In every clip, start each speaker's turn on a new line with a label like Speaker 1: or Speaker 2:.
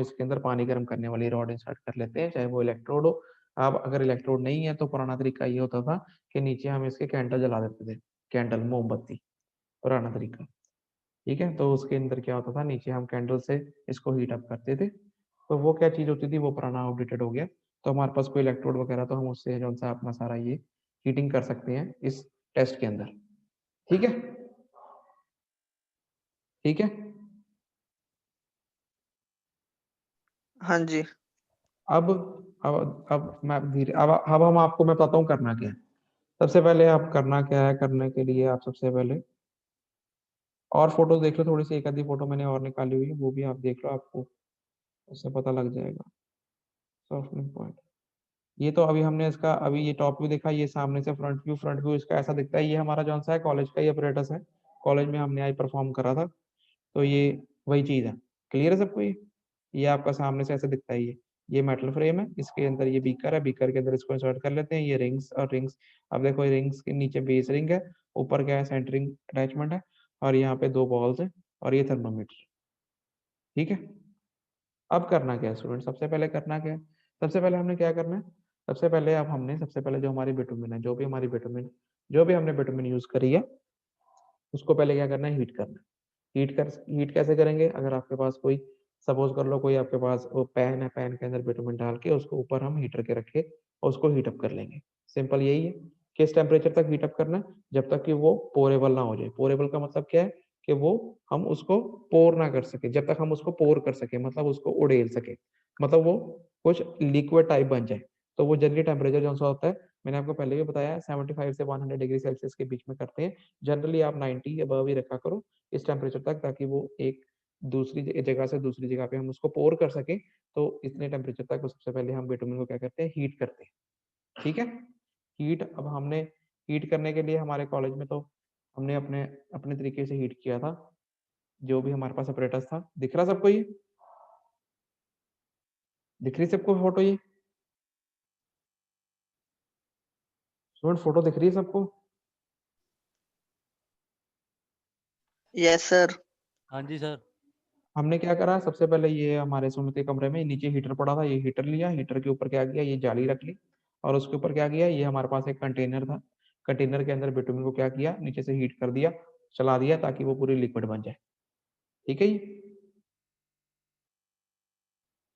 Speaker 1: इसके अंदर पानी गर्म करने वाली रॉड इंसर्ट कर लेते हैं, चाहे वो इलेक्ट्रोड हो। अब अगर इलेक्ट्रोड नहीं है तो पुराना तरीका ये होता था कि नीचे हम इसके कैंडल जला देते थे, कैंडल मोमबत्ती, पुराना तरीका। ठीक है, तो उसके अंदर क्या होता था, नीचे हम कैंडल से इसको हीट अप करते थे। तो वो क्या चीज होती थी, वो पुराना आउटडेटेड हो गया। तो हमारे पास कोई इलेक्ट्रोड वगैरह, तो हम उससे जो सा अपना सारा ये हीटिंग कर सकते हैं इस टेस्ट के अंदर। ठीक है, ठीक है।
Speaker 2: हाँ जी।
Speaker 1: अब मैं धीरे अब हम आपको मैं बताता हूँ करना क्या है। सबसे पहले आप करना क्या है, करने के लिए आप सबसे पहले और फोटो देख लो, थोड़ी सी एक आधी फोटो मैंने और निकाली हुई है, वो भी आप देख लो, आपको उससे पता लग जाएगा। सॉफ्टनिंग पॉइंट, ये तो अभी हमने इसका अभी ये टॉप व्यू देखा, ये सामने से फ्रंट व्यू इसका ऐसा दिखता है। ये हमारा जौन सा है कॉलेज का ही अपरेटस है, कॉलेज में हमने आई परफॉर्म करा था। तो ये वही चीज है। क्लियर है सबको? ये आपका सामने से ऐसे दिखता है। ये मेटल फ्रेम है, इसके अंदर ये बीकर है, बीकर के अंदर इसको इंसर्ट कर लेते हैं। ये रिंग्स और रिंग्स, अब देखो रिंग्स के नीचे बेस रिंग है, ऊपर क्या है, सेंटरिंग अटैचमेंट है, और यहाँ पे दो बॉल्स है, और ये थर्मोमीटर। ठीक है, अब करना क्या है स्टूडेंट, सबसे पहले करना क्या है, सबसे पहले हमने क्या करना है, सबसे पहले अब हमने सबसे पहले जो हमारी बिटुमिन है, जो भी हमने बिटुमिन यूज करी है, उसको पहले क्या करना है, हीट करना है। हीट कैसे करेंगे, अगर आपके पास कोई, सपोज कर लो कोई आपके पास वो पैन है, पैन के अंदर बिटुमिन डाल के उसको ऊपर हम हीटर के रखे और उसको हीट अप कर लेंगे। सिंपल यही है। किस टेम्परेचर तक हीट अप करना है, जब तक कि वो पोरेबल ना हो जाए। पोरेबल का मतलब क्या है, कि वो हम उसको पोर ना कर सके, जब तक हम उसको पोर कर सके मतलब उसको उड़ेल सके, मतलब वो कुछ लिक्विड टाइप बन जाए। तो वो जनरली टेम्परेचर जो सा होता है, मैंने आपको पहले भी बताया, 75 से 100 डिग्री सेल्सियस के बीच में करते हैं। जनरली आप 90 अबव ही रखा करो इस टेम्परेचर तक, ताकि वो एक दूसरी जगह से दूसरी जगह पे हम उसको पोर कर सके। तो इतने टेम्परेचर तक सबसे पहले हम बिटुमिन को क्या करते हैं, हीट करते हैं। ठीक है, हीट, अब हमने हीट करने के लिए हमारे कॉलेज में तो हमने अपने अपने तरीके से हीट किया था। जो भी हमारे पास अपरेटस था, दिख रहा सबको, ये दिख रही सबको फोटो, ये स्टूडेंट फोटो दिख रही है सबको?
Speaker 2: Yes sir.
Speaker 3: हाँ जी सर।
Speaker 1: हमने क्या करा, सबसे पहले ये हमारे सुमित के कमरे में नीचे हीटर पड़ा था, ये हीटर लिया, हीटर के ऊपर क्या किया, ये जाली रख ली, और उसके ऊपर क्या किया, ये हमारे पास एक कंटेनर था, कंटेनर के अंदर बिटुमिन को क्या किया, नीचे से हीट कर दिया, चला दिया, ताकि वो पूरी लिक्विड बन जाए। ठीक है, ये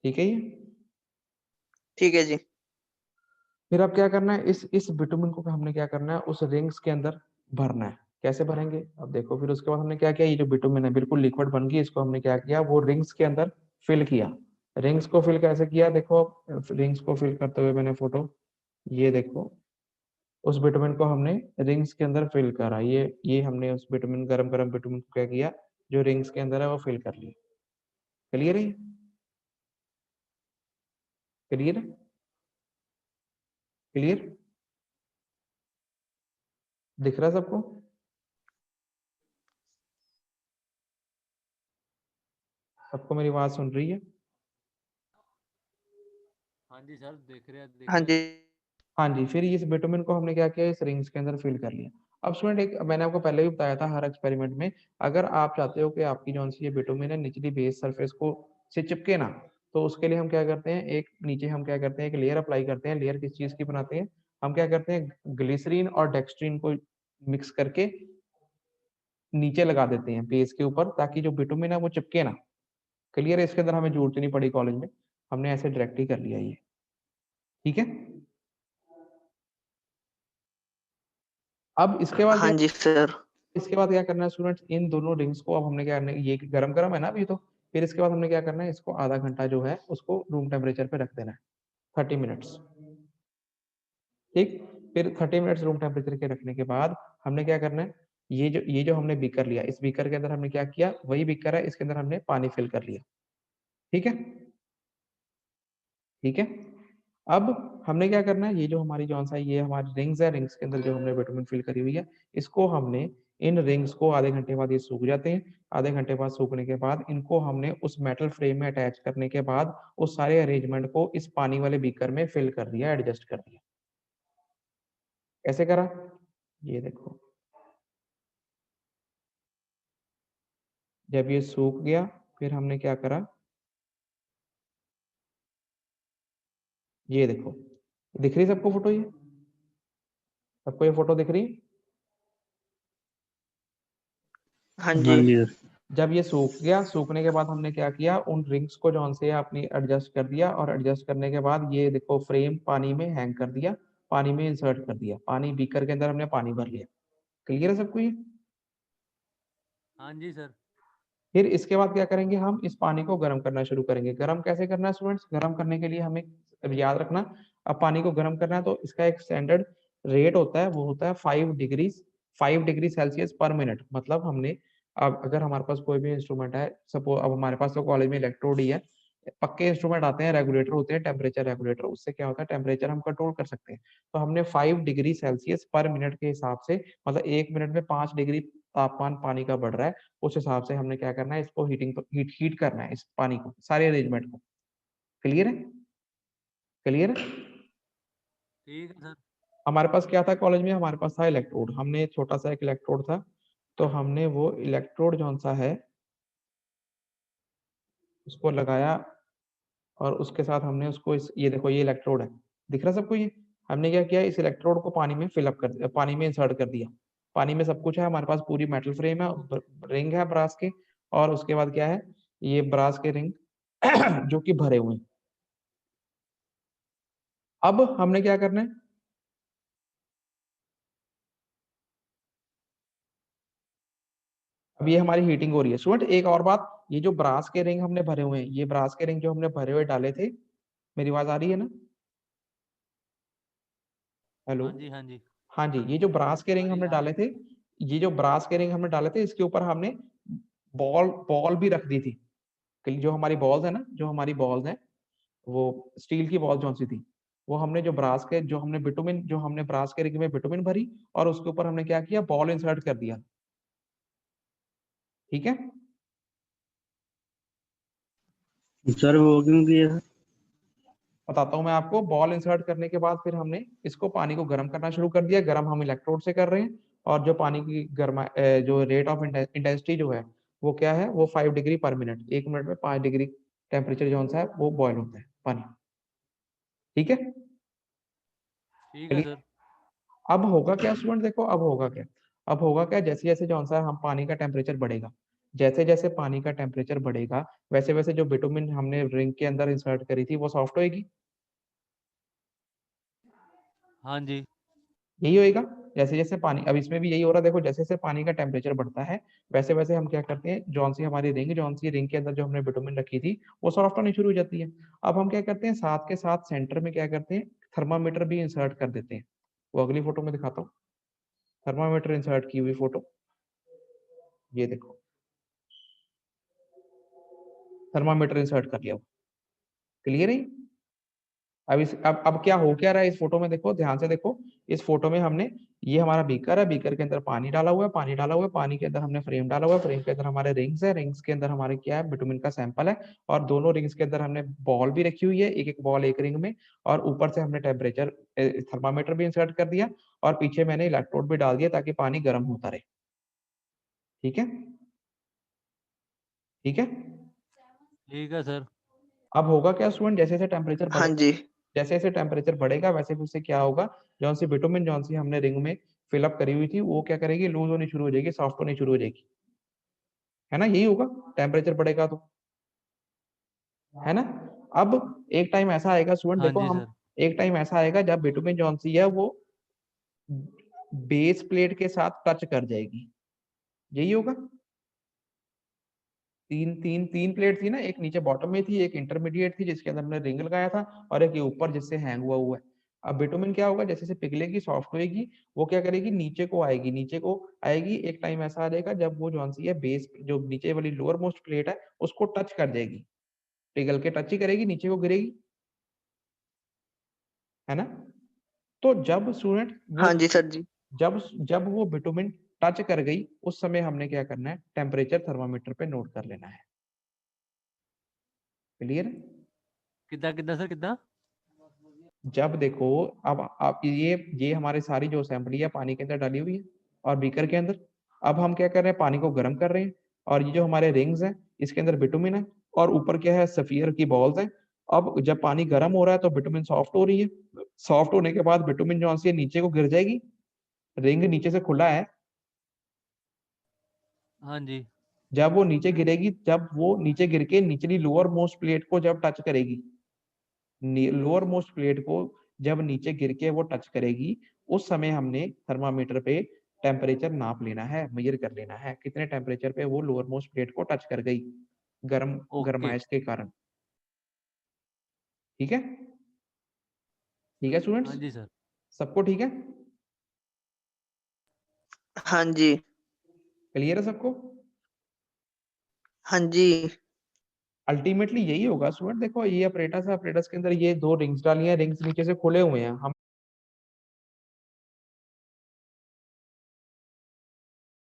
Speaker 1: ठीक है ये।
Speaker 2: ठीक है जी।
Speaker 1: फिर अब क्या करना है, इस बिटुमिन को हमने क्या करना है, उस रिंग्स के अंदर भरना है। कैसे भरेंगे, अब देखो, फिर उसके बाद हमने क्या किया, ये जो बिटुमिन है बिल्कुल लिक्विड बन गई, इसको हमने क्या किया, वो रिंग्स के अंदर फिल किया। रिंग्स को फिल कैसे किया, देखो, रिंग्स को फिल करते हुए मैंने फोटो, ये देखो, उस बिटुमिन को हमने रिंग्स के अंदर फिल करा। ये हमने उस बिटुमिन, गरम गरम बिटुमिन को क्या किया, जो रिंग्स के अंदर है वो फिल कर लिया। क्लियर है? क्लियर है? क्लियर, दिख रहा है सबको? सबको मेरी आवाज सुन रही है?
Speaker 3: हाँ जी सर, दिख
Speaker 2: हाँ
Speaker 3: रहा है।
Speaker 2: जी।
Speaker 1: हाँ जी, फिर इस बिटुमिन को हमने क्या किया, इस रिंग्स के अंदर फिल कर लिया। अब स्टूडेंट, एक मैंने आपको पहले भी बताया था हर एक्सपेरिमेंट में, अगर आप चाहते हो कि आपकी जो सी ये बिटुमिन है निचली बेस सरफेस को से चिपके ना, तो उसके लिए हम क्या करते हैं, एक नीचे हम क्या करते हैं, एक लेयर अप्लाई करते हैं। लेयर किस चीज की बनाते हैं, हम क्या करते हैं, ग्लिसरीन और डेक्सट्रीन को मिक्स करके नीचे लगा देते हैं बेस के ऊपर, ताकि जो बिटुमिन है वो चिपके ना। क्लियर है? इसके अंदर हमें जरूरत नहीं पड़ी कॉलेज में, हमने ऐसे डायरेक्ट ही कर लिया ये। ठीक है, अब
Speaker 2: हाँ जी सर।
Speaker 1: इसके बाद क्या करना है स्टूडेंट्स, इन दोनों रिंग्स को अब हमने क्या करना है, ये गरम गरम है ना अभी, तो फिर इसके बाद हमने क्या करना है, इसको आधा घंटा जो है उसको रूम टेम्परेचर पे रख देना है, 30 मिनट्स। ठीक, फिर 30 मिनट्स रूम टेम्परेचर के रखने के बाद हमने क्या करना है, ये जो हमने बीकर लिया, इस बीकर के अंदर हमने क्या किया, वही बीकर है, इसके अंदर हमने पानी फिल कर लिया। ठीक है, ठीक है। अब हमने क्या करना है, ये जो हमारी जौन सा ये हमारी रिंग्स है, रिंग्स के अंदर जो हमने विटामिन फिल करी हुई है, इसको हमने, इन रिंग्स को आधे घंटे बाद ये सूख जाते हैं। आधे घंटे बाद सूखने के बाद इनको हमने उस मेटल फ्रेम में अटैच करने के बाद उस सारे अरेंजमेंट को इस पानी वाले बीकर में फिल कर दिया, एडजस्ट कर दिया। कैसे करा, ये देखो, जब ये सूख गया, फिर हमने क्या करा, ये देखो, दिख रही है सबको फोटो? ये सबको ये फोटो दिख रही है?
Speaker 2: हाँ
Speaker 4: हाँ
Speaker 2: जी।
Speaker 4: जी सर।
Speaker 1: जब ये सूख गया, सूखने के बाद हमने क्या किया, उन रिंग्स को जो से अपनी एडजस्ट कर दिया, और एडजस्ट करने के बाद ये देखो फ्रेम पानी में हैंग कर दिया, पानी में इंसर्ट कर दिया, पानी बीकर के अंदर हमने पानी भर लिया। क्लियर है सबको ये?
Speaker 3: हाँ जी सर।
Speaker 1: फिर इसके बाद क्या करेंगे, हम इस पानी को गर्म करना शुरू करेंगे। गर्म कैसे करना है स्टूडेंट्स? गर्म करने के लिए हमें याद रखना, अब पानी को गर्म करना है तो इसका एक स्टैंडर्ड रेट होता है, वो होता है 5 डिग्री सेल्सियस पर मिनट। मतलब हमने, अब अगर हमारे पास कोई भी इंस्ट्रूमेंट है, सपोज अब हमारे पास तो कॉलेज में इलेक्ट्रोड ही है, पक्के इंस्ट्रूमेंट आते हैं, रेगुलेटर होते हैं, टेम्परेचर रेगुलेटर, उससे क्या होता है टेम्परेचर हम कंट्रोल कर सकते हैं। तो हमने 5 डिग्री सेल्सियस पर मिनट के हिसाब से, मतलब 1 मिनट में 5 डिग्री तापमान पानी का बढ़ रहा है, उस हिसाब से हमने क्या करना है, इसको हीट करना है, इस पानी को, सारे अरेंजमेंट को। क्लियर है? क्लियर है?
Speaker 3: ठीक है सर।
Speaker 1: हमारे पास क्या था कॉलेज में? हमारे पास था इलेक्ट्रोड, हमने छोटा सा एक इलेक्ट्रोड था, तो हमने वो इलेक्ट्रोड जो सा है उसको लगाया, और उसके साथ हमने उसको ये देखो ये इलेक्ट्रोड है, दिख रहा है सबको? ये हमने क्या किया, इस इलेक्ट्रोड को पानी में फिलअप कर, पानी में इंसर्ट कर दिया। पानी में सब कुछ है हमारे पास, पूरी मेटल फ्रेम है, रिंग है ब्रास के, और उसके बाद क्या है, ये ब्रास के रिंग जो कि भरे हुए हैं। अब हमने क्या करना है, अब ये हमारी हीटिंग हो रही है। स्टूडेंट एक और बात, ये जो ब्रास के रिंग हमने भरे हुए हैं, ये ब्रास के रिंग जो हमने भरे हुए डाले थे, मेरी आवाज आ रही है ना? हेलो?
Speaker 3: हाँ जी हाँ जी।
Speaker 1: हाँ जी, ये जो ब्रास के
Speaker 3: आ
Speaker 1: रिंग
Speaker 3: रही
Speaker 1: हमने
Speaker 3: आ
Speaker 1: डाले
Speaker 3: रही।
Speaker 1: थे, ये जो ब्रास के रिंग हमने डाले थे, इसके ऊपर हमने बॉल बॉल भी रख दी थी। जो हमारी बॉल्स है ना, जो हमारी बॉल्स हैं, वो स्टील की बॉल जो सी थी, वो हमने जो ब्रास के, जो हमने बिटुमिन, जो हमने ब्रास के रिंग में बिटुमिन भरी, और उसके ऊपर हमने क्या किया, बॉल इंसर्ट कर दिया। ठीक है?
Speaker 4: सर वो क्यों किया सर?
Speaker 1: बताता हूँ मैं आपको। बॉल इंसर्ट करने के बाद फिर हमने इसको पानी को गर्म करना शुरू कर दिया। गर्म हम इलेक्ट्रोड से कर रहे हैं, और जो पानी की गर्मा जो रेट ऑफ इंटेंसिटी जो है वो क्या है, वो 5 डिग्री पर मिनट, 1 मिनट में 5 डिग्री टेम्परेचर जो है वो बॉयल होता है पानी। ठीक है?
Speaker 3: ठीक है
Speaker 1: चलिए,
Speaker 3: सर।
Speaker 1: अब होगा क्या स्टूडेंट, देखो अब होगा क्या, अब होगा क्या, जैसे जैसे जो सा हम पानी का टेम्परेचर बढ़ेगा, जैसे जैसे पानी का टेम्परेचर बढ़ेगा, वैसे वैसे जो बिटुमिन हमने रिंग के अंदर इंसर्ट करी थी वो सॉफ्ट होएगी।
Speaker 3: हाँ जी।
Speaker 1: यही होएगा, जैसे जैसे पानी, अब इसमें भी यही हो रहा है, देखो जैसे जैसे पानी का टेम्परेचर बढ़ता है, वैसे वैसे हम क्या करते हैं, जौन सी हमारी रिंग, जौन सी रिंग के अंदर जो हमने बिटुमिन रखी थी, वो सॉफ्ट होनी शुरू हो जाती है। अब हम क्या करते हैं, साथ के साथ सेंटर में क्या करते हैं, थर्मामीटर भी इंसर्ट कर देते हैं। वो अगली फोटो में दिखाता हूँ, थर्मामीटर इंसर्ट की हुई फोटो, ये देखो थर्मामीटर इंसर्ट कर लिया। क्लियर है? अब अब क्या हो क्या रहा है इस फोटो में, देखो ध्यान से देखो। इस फोटो में हमने, ये हमारा बीकर है, बीकर के अंदर पानी डाला हुआ है, पानी डाला हुआ है, पानी के अंदर हमने फ्रेम डाला हुआ है, फ्रेम के अंदर हमारे रिंग्स है, रिंग्स के अंदर हमारे क्या है, बिटुमिन का सैंपल है, और दोनों रिंग्स के अंदर हमने बॉल भी रखी हुई है, एक एक बॉल एक रिंग में, और ऊपर से हमने टेम्परेचर थर्मामीटर भी इंसर्ट कर दिया, और पीछे मैंने इलेक्ट्रोड भी डाल दिया ताकि पानी गर्म होता रहे। ठीक है? ठीक है?
Speaker 3: ठीक है सर।
Speaker 1: अब होगा क्या स्टूडेंट, जैसे जैसे टेम्परेचर
Speaker 2: हाँ
Speaker 1: बढ़ेगा,
Speaker 2: जी।
Speaker 1: जैसे जैसे टेम्परेचर बढ़ेगा, वैसे वैसे क्या होगा, जौन सी बिटुमिन जौन सी हमने रिंग में फिलअप करी हुई थी, वो क्या करेगी, लूज होनी शुरू हो जाएगी, सॉफ्ट होनी शुरू हो जाएगी। है ना? यही होगा, टेम्परेचर बढ़ेगा तो, है ना? अब एक टाइम ऐसा आएगा स्टूडेंट,
Speaker 3: हाँ
Speaker 1: देखो
Speaker 3: जी
Speaker 1: हम,
Speaker 3: सर।
Speaker 1: एक टाइम ऐसा आएगा जब बिटुमिन जौन सी है वो बेस प्लेट के साथ टच कर जाएगी। यही होगा। तीन तीन तीन प्लेट थी ना, एक नीचे बॉटम में थी, एक इंटरमीडिएट थी जिसके अंदर हमने रिंग लगाया था, और एक ये ऊपर जिससे हैंग हुआ है। अब बिटुमिन क्या होगा, जैसे जैसे पिघलेगी, सॉफ्ट होएगी, वो क्या करेगी, नीचे को आएगी, नीचे को आएगी। एक टाइम ऐसा आ जाएगा जब वो जौन सी है बेस, जो नीचे वाली लोअर मोस्ट प्लेट है, उसको टच कर जाएगी, पिघल के टच ही करेगी, नीचे को गिरेगी। है ना? तो जब स्टूडेंट वो,
Speaker 2: हाँ जी सर जी।
Speaker 1: जब जब वो बिटुमिन टच कर गई, उस समय हमने क्या करना है, टेम्परेचर थर्मामीटर पे नोट कर लेना है। क्लियर?
Speaker 3: कितना कितना सर कितना?
Speaker 1: जब देखो, अब आप ये हमारे सारी जो असेंबली है पानी के अंदर डाली हुई है, और बीकर के अंदर, अब हम क्या कर रहे हैं, पानी को गर्म कर रहे हैं, और ये जो हमारे रिंग्स हैं, इसके अंदर बिटुमिन है, और ऊपर क्या है, सफियर की बॉल्स हैं, अब जब पानी गर्म हो रहा है तो बिटुमिन सॉफ्ट हो रही है, सॉफ्ट होने के बाद बिटुमिन जो सी नीचे को गिर जाएगी, रिंग नीचे से खुला है,
Speaker 3: हाँ जी।
Speaker 1: जब वो नीचे गिरेगी, जब वो नीचे गिर के निचली लोअर मोस्ट प्लेट को जब टच करेगी, लोअर मोस्ट प्लेट को जब नीचे गिर के वो टच करेगी, उस समय हमने थर्मामीटर पे टेम्परेचर नाप लेना है, मेजर कर लेना है कितने टेम्परेचर पे वो लोअर मोस्ट प्लेट को टच कर गई गर्म
Speaker 3: ओके।
Speaker 1: गर्माइश के कारण। ठीक है, ठीक है स्टूडेंट्स,
Speaker 3: हाँ जी सर।
Speaker 1: सबको ठीक है,
Speaker 2: हाँ जी।
Speaker 1: क्लियर है सबको?
Speaker 2: हाँ जी।
Speaker 1: अल्टीमेटली यही होगा स्टूडेंट, देखो ये अपरेटस है, अपरेटस के अंदर ये दो रिंग्स डाली हैं, रिंग्स नीचे से खुले हुए हैं, हम